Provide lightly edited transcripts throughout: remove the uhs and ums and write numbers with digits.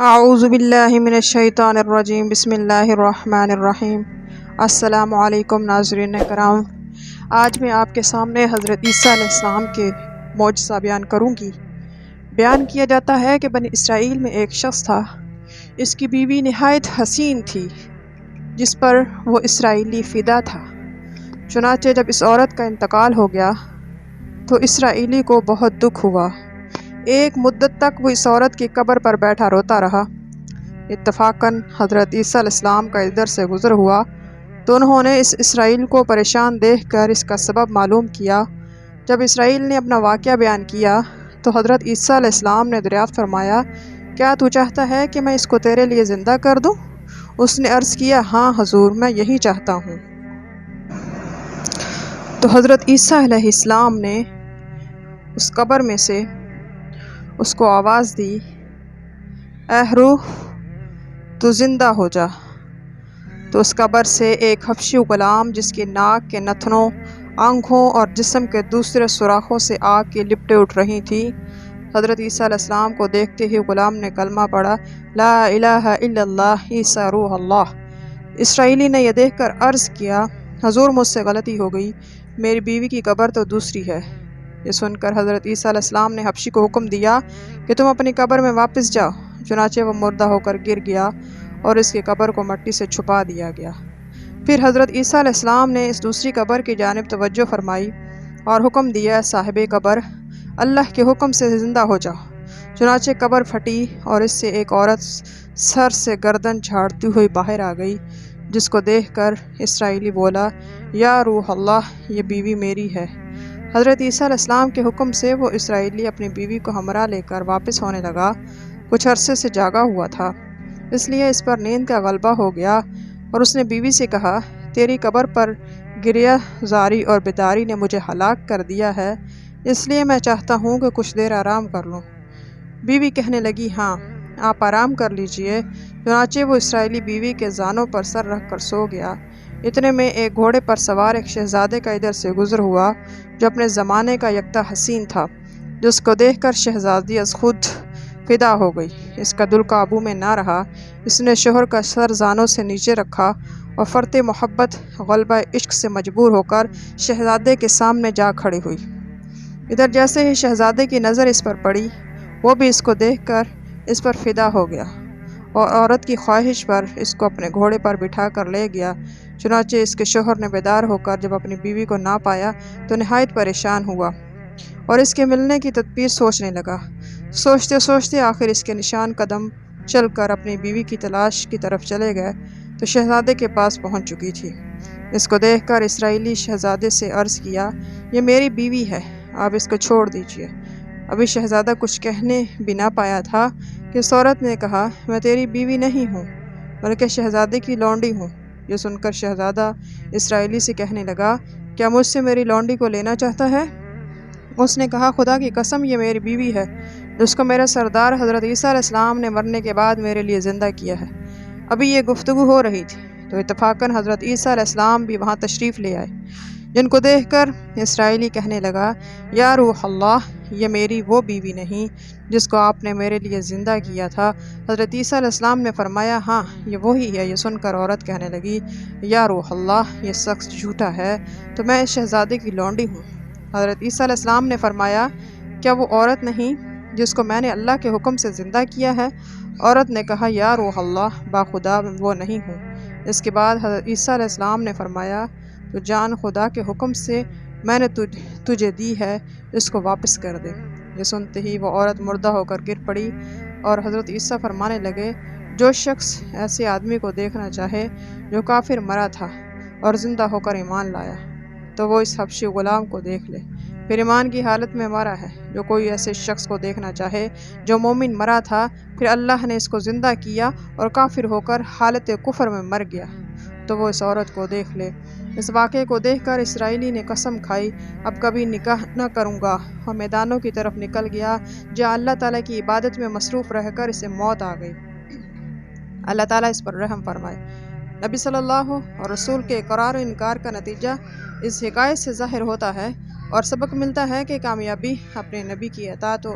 اعوذ باللہ من الشیطان الرجیم بسم اللہ الرحمن الرحیم۔ السلام علیکم ناظرین کرام، آج میں آپ کے سامنے حضرت عیسیٰ علیہ السلام کے معجزہ بیان کروں گی۔ بیان کیا جاتا ہے کہ بنی اسرائیل میں ایک شخص تھا، اس کی بیوی نہایت حسین تھی جس پر وہ اسرائیلی فدا تھا۔ چنانچہ جب اس عورت کا انتقال ہو گیا تو اسرائیلی کو بہت دکھ ہوا۔ ایک مدت تک وہ اس عورت کی قبر پر بیٹھا روتا رہا۔ اتفاقاً حضرت عیسیٰ علیہ السلام کا ادھر سے گزر ہوا تو انہوں نے اس اسرائیل کو پریشان دیکھ کر اس کا سبب معلوم کیا۔ جب اسرائیل نے اپنا واقعہ بیان کیا تو حضرت عیسیٰ علیہ السلام نے دریافت فرمایا، کیا تو چاہتا ہے کہ میں اس کو تیرے لیے زندہ کر دوں؟ اس نے عرض کیا، ہاں حضور، میں یہی چاہتا ہوں۔ تو حضرت عیسیٰ علیہ السلام نے اس قبر میں سے اس کو آواز دی، اے روح، تو زندہ ہو جا۔ تو اس قبر سے ایک حبشی غلام جس کی ناک کے نتنوں، آنکھوں اور جسم کے دوسرے سوراخوں سے آگ کی لپٹیں اٹھ رہی تھیں، حضرت عیسیٰ علیہ السلام کو دیکھتے ہی غلام نے کلمہ پڑھا، لا الہ الا اللہ عیسیٰ روح اللہ۔ اسرائیلی نے یہ دیکھ کر عرض کیا، حضور مجھ سے غلطی ہو گئی، میری بیوی کی قبر تو دوسری ہے۔ یہ سن کر حضرت عیسیٰ علیہ السلام نے حبشی کو حکم دیا کہ تم اپنی قبر میں واپس جاؤ۔ چنانچہ وہ مردہ ہو کر گر گیا اور اس کی قبر کو مٹی سے چھپا دیا گیا۔ پھر حضرت عیسیٰ علیہ السلام نے اس دوسری قبر کی جانب توجہ فرمائی اور حکم دیا، صاحب قبر، اللہ کے حکم سے زندہ ہو جاؤ۔ چنانچہ قبر پھٹی اور اس سے ایک عورت سر سے گردن جھاڑتی ہوئی باہر آ گئی، جس کو دیکھ کر اسرائیلی بولا، یا روح اللہ، یہ بیوی میری ہے۔ حضرت عیسیٰ علیہ السلام کے حکم سے وہ اسرائیلی اپنی بیوی کو ہمراہ لے کر واپس ہونے لگا۔ کچھ عرصے سے جاگا ہوا تھا، اس لیے اس پر نیند کا غلبہ ہو گیا اور اس نے بیوی سے کہا، تیری قبر پر گریہ زاری اور بیداری نے مجھے ہلاک کر دیا ہے، اس لیے میں چاہتا ہوں کہ کچھ دیر آرام کر لوں۔ بیوی کہنے لگی، ہاں، آپ آرام کر لیجئے۔ چنانچہ وہ اسرائیلی بیوی کے زانوں پر سر رکھ کر سو گیا۔ اتنے میں ایک گھوڑے پر سوار ایک شہزادے کا ادھر سے گزر ہوا جو اپنے زمانے کا یکتا حسین تھا، جس کو دیکھ کر شہزادی از خود فدا ہو گئی۔ اس کا دل قابو میں نہ رہا، اس نے شوہر کا سر زانوں سے نیچے رکھا اور فرط محبت غلبہ عشق سے مجبور ہو کر شہزادے کے سامنے جا کھڑی ہوئی۔ ادھر جیسے ہی شہزادے کی نظر اس پر پڑی، وہ بھی اس کو دیکھ کر اس پر فدا ہو گیا اور عورت کی خواہش پر اس کو اپنے گھوڑے پر بٹھا کر لے گیا۔ چنانچہ اس کے شوہر نے بیدار ہو کر جب اپنی بیوی کو نہ پایا تو نہایت پریشان ہوا اور اس کے ملنے کی تدبیر سوچنے لگا۔ سوچتے سوچتے آخر اس کے نشان قدم چل کر اپنی بیوی کی تلاش کی طرف چلے گئے تو شہزادے کے پاس پہنچ چکی تھی۔ اس کو دیکھ کر اسرائیلی شہزادے سے عرض کیا، یہ میری بیوی ہے، آپ اس کو چھوڑ دیجئے۔ ابھی شہزادہ کچھ کہنے بھی نہ پایا تھا کہ اس عورت نے کہا، میں تیری بیوی نہیں ہوں بلکہ شہزادے کی لونڈی ہوں۔ یہ سن کر شہزادہ اسرائیلی سے کہنے لگا، کیا مجھ سے میری لونڈی کو لینا چاہتا ہے؟ اس نے کہا، خدا کی قسم، یہ میری بیوی ہے جس کو میرے سردار حضرت عیسیٰ علیہ السلام نے مرنے کے بعد میرے لیے زندہ کیا ہے۔ ابھی یہ گفتگو ہو رہی تھی تو اتفاقاً حضرت عیسیٰ علیہ السلام بھی وہاں تشریف لے آئے، جن کو دیکھ کر اسرائیلی کہنے لگا، یا روح اللہ، یہ میری وہ بیوی نہیں جس کو آپ نے میرے لیے زندہ کیا تھا۔ حضرت عیسیٰ علیہ السلام نے فرمایا، ہاں، یہ وہی ہے۔ یہ سن کر عورت کہنے لگی، یا روح اللہ، یہ شخص جھوٹا ہے، تو میں اس شہزادے کی لونڈی ہوں۔ حضرت عیسیٰ علیہ السلام نے فرمایا، کیا وہ عورت نہیں جس کو میں نے اللہ کے حکم سے زندہ کیا ہے؟ عورت نے کہا، یا روح اللہ، باخدا وہ نہیں ہوں۔ اس کے بعد حضرت عیسیٰ علیہ السلام نے فرمایا، تو جان خدا کے حکم سے میں نے تجھے دی ہے، اس کو واپس کر دے۔ یہ سنتے ہی وہ عورت مردہ ہو کر گر پڑی اور حضرت عیسیٰ فرمانے لگے، جو شخص ایسے آدمی کو دیکھنا چاہے جو کافر مرا تھا اور زندہ ہو کر ایمان لایا تو وہ اس حبشی غلام کو دیکھ لے، پھر ایمان کی حالت میں مرا ہے۔ جو کوئی ایسے شخص کو دیکھنا چاہے جو مومن مرا تھا، پھر اللہ نے اس کو زندہ کیا اور کافر ہو کر حالت کفر میں مر گیا، تو وہ اس عورت کو دیکھ لے۔ اس واقعے کو دیکھ کر اسرائیلی نے قسم کھائی، اب کبھی نکاح نہ کروں گا، اور میدانوں کی طرف نکل گیا جہاں اللہ تعالیٰ کی عبادت میں مصروف رہ کر اسے موت آ گئی۔ اللہ تعالیٰ اس پر رحم فرمائے۔ نبی صلی اللہ اور رسول کے اقرار و انکار کا نتیجہ اس حکایت سے ظاہر ہوتا ہے اور سبق ملتا ہے کہ کامیابی اپنے نبی کی اطاعت و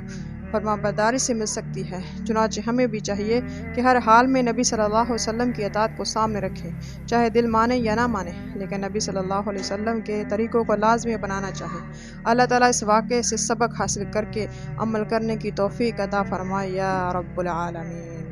فرمانبرداری سے مل سکتی ہے۔ چنانچہ ہمیں بھی چاہیے کہ ہر حال میں نبی صلی اللہ علیہ وسلم کی اطاعت کو سامنے رکھیں، چاہے دل مانے یا نہ مانے، لیکن نبی صلی اللہ علیہ وسلم کے طریقوں کو لازمی اپنانا چاہے۔ اللہ تعالیٰ اس واقعے سے سبق حاصل کر کے عمل کرنے کی توفیق عطا فرمائے یا رب العالمین۔